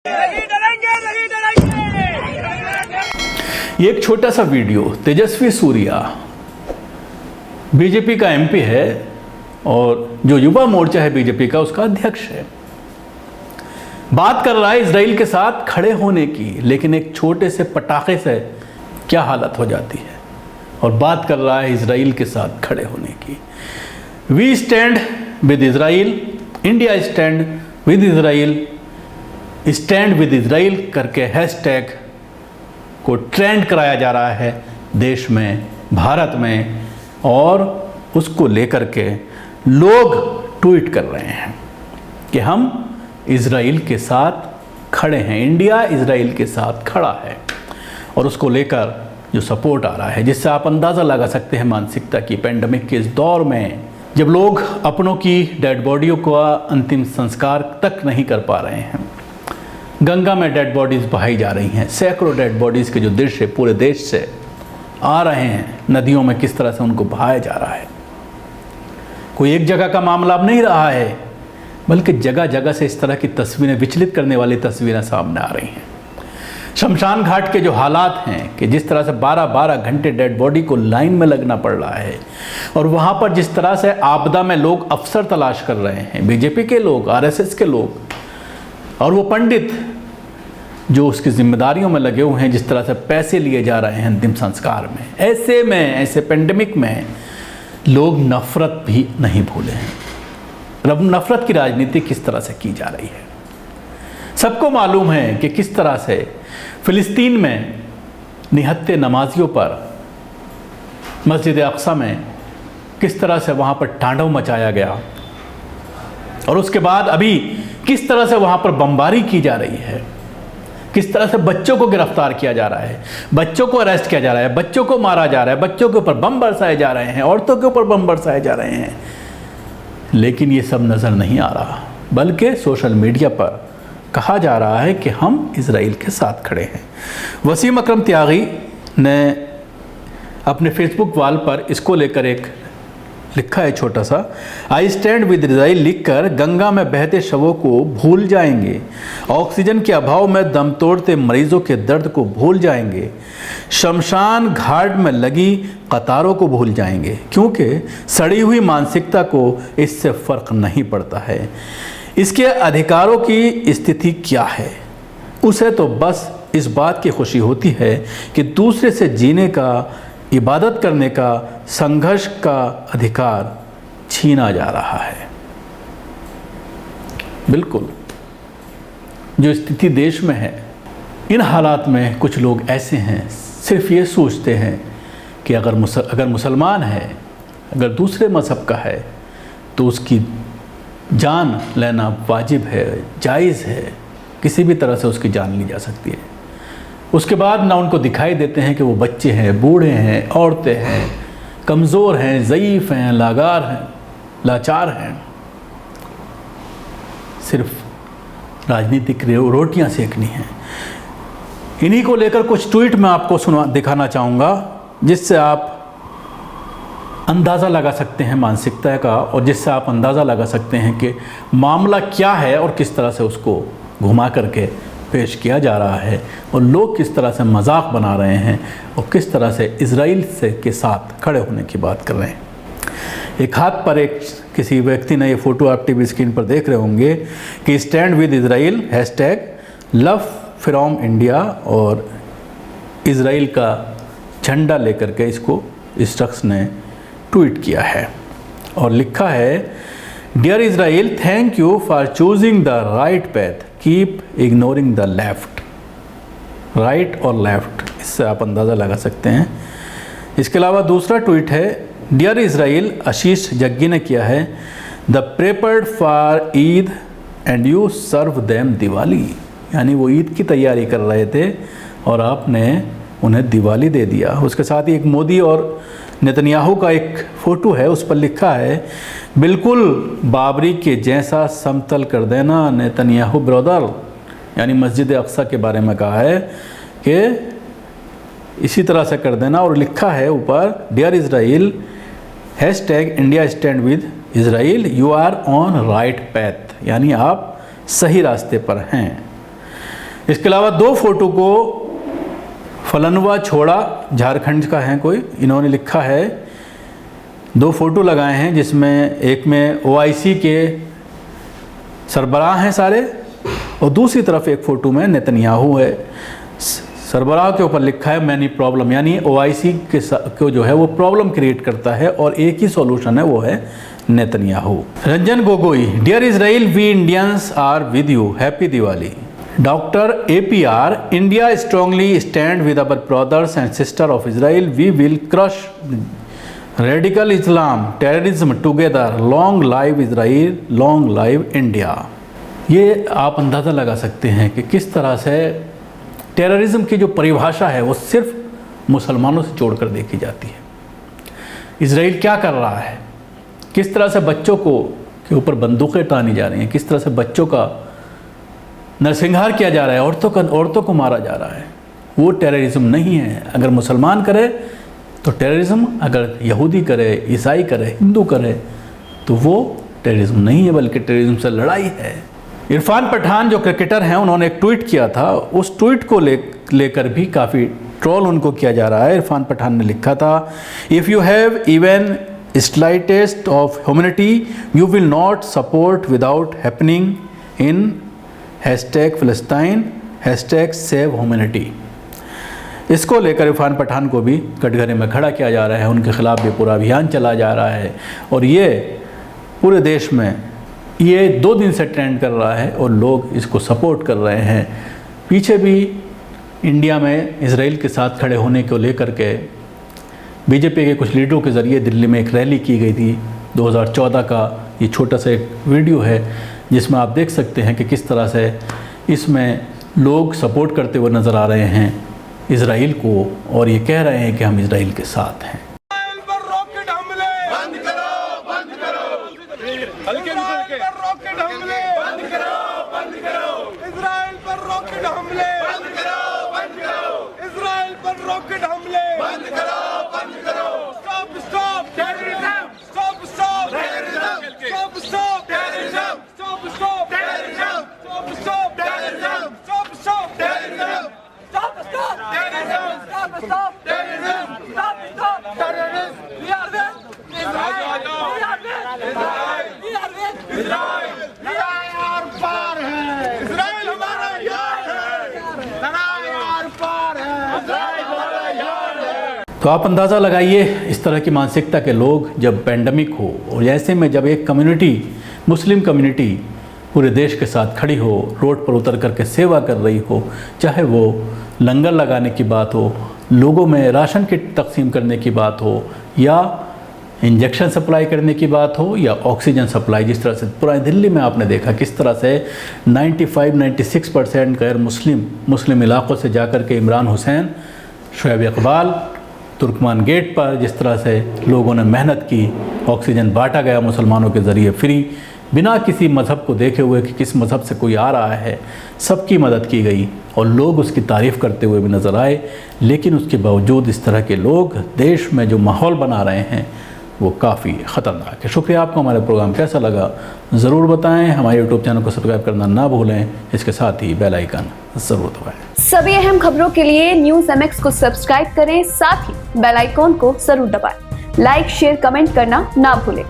ये एक छोटा सा वीडियो, तेजस्वी सूर्या बीजेपी का एमपी है और जो युवा मोर्चा है बीजेपी का उसका अध्यक्ष है। बात कर रहा है इजराइल के साथ खड़े होने की, लेकिन एक छोटे से पटाखे से क्या हालत हो जाती है। और बात कर रहा है इजराइल के साथ खड़े होने की। We stand with Israel, India stand with Israel, stand with Israel करके हैशटैग को ट्रेंड कराया जा रहा है देश में, भारत में, और उसको लेकर के लोग ट्वीट कर रहे हैं कि हम इजराइल के साथ खड़े हैं, इंडिया इजराइल के साथ खड़ा है। और उसको लेकर जो सपोर्ट आ रहा है, जिससे आप अंदाज़ा लगा सकते हैं मानसिकता की। पेंडेमिक के इस दौर में जब लोग अपनों की डेड बॉडियों का अंतिम संस्कार तक नहीं कर पा रहे हैं, गंगा में डेड बॉडीज़ बहाई जा रही हैं, सैकड़ों डेड बॉडीज़ के जो दृश्य पूरे देश से आ रहे हैं, नदियों में किस तरह से उनको बहाया जा रहा है। कोई एक जगह का मामला अब नहीं रहा है, बल्कि जगह जगह से इस तरह की तस्वीरें, विचलित करने वाली तस्वीरें सामने आ रही हैं। शमशान घाट के जो हालात हैं कि जिस तरह से 12-12 घंटे डेड बॉडी को लाइन में लगना पड़ रहा है, और वहाँ पर जिस तरह से आपदा में लोग अफसर तलाश कर रहे हैं, बीजेपी के लोग, आरएसएस के लोग, और वो पंडित जो उसकी जिम्मेदारियों में लगे हुए हैं, जिस तरह से पैसे लिए जा रहे हैं अंतिम संस्कार में। ऐसे में, ऐसे पेंडेमिक में लोग नफरत भी नहीं भूले हैं। नफरत की राजनीति किस तरह से की जा रही है। सबको मालूम है कि किस तरह से फिलिस्तीन में निहत्थे नमाजियों पर मस्जिद अक्सा में किस तरह से वहाँ पर तांडव मचाया गया, और उसके बाद अभी किस तरह से वहाँ पर बमबारी की जा रही है, किस तरह से बच्चों को गिरफ्तार किया जा रहा है, बच्चों को अरेस्ट किया जा रहा है, बच्चों को मारा जा रहा है, बच्चों के ऊपर बम बरसाए जा रहे हैं, औरतों के ऊपर बम बरसाए जा रहे हैं। लेकिन ये सब नज़र नहीं आ रहा, बल्कि सोशल मीडिया पर कहा जा रहा है कि हम इजराइल के साथ खड़े हैं। वसीम अकरम त्यागी ने अपने फेसबुक वाल पर इसको लेकर एक लिखा है छोटा सा, आई स्टैंड विद इजराइल लिखकर गंगा में बहते शवों को भूल जाएंगे, ऑक्सीजन के अभाव में दम तोड़ते मरीजों के दर्द को भूल जाएंगे, शमशान घाट में लगी कतारों को भूल जाएंगे, क्योंकि सड़ी हुई मानसिकता को इससे फ़र्क नहीं पड़ता है। इसके अधिकारों की स्थिति क्या है, उसे तो बस इस बात की खुशी होती है कि दूसरे से जीने का, इबादत करने का, संघर्ष का अधिकार छीना जा रहा है। बिल्कुल जो स्थिति देश में है, इन हालात में कुछ लोग ऐसे हैं सिर्फ ये सोचते हैं कि अगर मुसलमान है, अगर दूसरे मज़हब का है, तो उसकी जान लेना वाजिब है, जायज़ है, किसी भी तरह से उसकी जान ली जा सकती है। उसके बाद ना उनको दिखाई देते हैं कि वो बच्चे हैं, बूढ़े हैं, औरतें हैं, कमज़ोर हैं, ज़ईफ़ हैं, लागार हैं, लाचार हैं। सिर्फ राजनीतिक रोटियां सेकनी हैं। इन्हीं को लेकर कुछ ट्वीट मैं आपको दिखाना चाहूँगा, जिससे आप अंदाज़ा लगा सकते हैं मानसिकता का, और जिससे आप अंदाज़ा लगा सकते हैं कि मामला क्या है और किस तरह से उसको घुमा करके पेश किया जा रहा है, और लोग किस तरह से मजाक बना रहे हैं और किस तरह से इजराइल से के साथ खड़े होने की बात कर रहे हैं। एक हाथ पर एक किसी व्यक्ति ने, ये फ़ोटो आप टीवी स्क्रीन पर देख रहे होंगे कि stand with Israel hashtag love from India, और इजराइल का झंडा लेकर के इसको इस शख्स ने ट्वीट किया है और लिखा है, dear Israel, thank you for choosing the right path, keep ignoring the left. Right और लेफ्ट, इससे आप अंदाज़ा लगा सकते हैं। इसके अलावा दूसरा ट्वीट है, डियर इजराइल, आशीष जग्गी ने किया है, they prepared for Eid and you serve them Diwali. यानी वो ईद की तैयारी कर रहे थे और आपने उन्हें दिवाली दे दिया। उसके साथ ही एक मोदी और नेतन्याहू का एक फ़ोटो है, उस पर लिखा है, बिल्कुल बाबरी के जैसा समतल कर देना नेतन्याहू ब्रदर। यानी मस्जिद अक्सा के बारे में कहा है कि इसी तरह से कर देना, और लिखा है ऊपर, dear Israel, hashtag India stand with Israel, you are on right path. यानी आप सही रास्ते पर हैं। इसके अलावा 2 फोटो को फलनवा छोड़ा झारखंड का है कोई, इन्होंने लिखा है, 2 फोटो लगाए हैं जिसमें एक में OIC के सरबराह हैं सारे और दूसरी तरफ एक फ़ोटो में नेतन्याहू है। सरबराह के ऊपर लिखा है मैनी प्रॉब्लम, यानी OIC को जो है वो प्रॉब्लम क्रिएट करता है और एक ही सॉल्यूशन है, वो है Netanyahu. Ranjan Gogoi, dear Israel we Indians are with you, happy Diwali. Doctor APR, India strongly stand with our brothers and sister of Israel, we will crush radical Islam terrorism together, long live Israel, long live India. ये आप अंदाज़ा लगा सकते हैं कि किस तरह से टेररिज्म की जो परिभाषा है वो सिर्फ मुसलमानों से जोड़कर देखी जाती है। इजराइल क्या कर रहा है, किस तरह से बच्चों के ऊपर बंदूकें तानी जा रही हैं, किस तरह से बच्चों का नरसंहार किया जा रहा है, औरतों को मारा जा रहा है, वो टेररिज्म नहीं है। अगर मुसलमान करे तो टेररिज्म, अगर यहूदी करे, ईसाई करे, हिंदू करे तो वो टेररिज्म नहीं है, बल्कि टेररिज्म से लड़ाई है। इरफान पठान जो क्रिकेटर हैं, उन्होंने एक ट्वीट किया था, उस ट्वीट को लेकर भी काफ़ी ट्रोल उनको किया जा रहा है। इरफान पठान ने लिखा था, if you have even slightest of humanity you will not support without happening in #Palestine #Save Humanity। इसको लेकर इरफान पठान को भी कटघरे में खड़ा किया जा रहा है, उनके खिलाफ भी पूरा अभियान चला जा रहा है और ये पूरे देश में ये 2 दिन से ट्रेंड कर रहा है और लोग इसको सपोर्ट कर रहे हैं। पीछे भी इंडिया में इजराइल के साथ खड़े होने को लेकर के बीजेपी के कुछ लीडरों के ज़रिए दिल्ली में एक रैली की गई थी 2014 का। ये छोटा सा एक वीडियो है जिसमें आप देख सकते हैं कि किस तरह से इसमें लोग सपोर्ट करते हुए नज़र आ रहे हैं इजराइल को और ये कह रहे हैं कि हम इजराइल के साथ हैं। तो आप अंदाज़ा लगाइए इस तरह की मानसिकता के लोग जब पेंडेमिक हो और ऐसे में जब एक कम्युनिटी, मुस्लिम कम्युनिटी पूरे देश के साथ खड़ी हो, रोड पर उतर करके सेवा कर रही हो, चाहे वो लंगर लगाने की बात हो, लोगों में राशन किट तकसीम करने की बात हो, या इंजेक्शन सप्लाई करने की बात हो, या ऑक्सीजन सप्लाई। जिस तरह से पूरा दिल्ली में आपने देखा किस तरह से 95-96% गैर मुस्लिम इलाक़ों से जाकर के इमरान हुसैन, शुएब इकबाल, तुर्कमान गेट पर जिस तरह से लोगों ने मेहनत की, ऑक्सीजन बांटा गया मुसलमानों के ज़रिए फ्री, बिना किसी मज़हब को देखे हुए कि किस मज़हब से कोई आ रहा है, सबकी मदद की गई और लोग उसकी तारीफ़ करते हुए भी नज़र आए। लेकिन उसके बावजूद इस तरह के लोग देश में जो माहौल बना रहे हैं वो काफ़ी ख़तरनाक है। शुक्रिया। आपको हमारा प्रोग्राम कैसा लगा ज़रूर बताएं। हमारे यूट्यूब चैनल को सब्सक्राइब करना ना भूलें, इसके साथ ही बेल आइकन ज़रूर दबाएं। सभी अहम खबरों के लिए न्यूज़ MX को सब्सक्राइब करें, साथ ही बेल आइकॉन को जरूर दबाएं। लाइक, शेयर, कमेंट करना ना भूलें।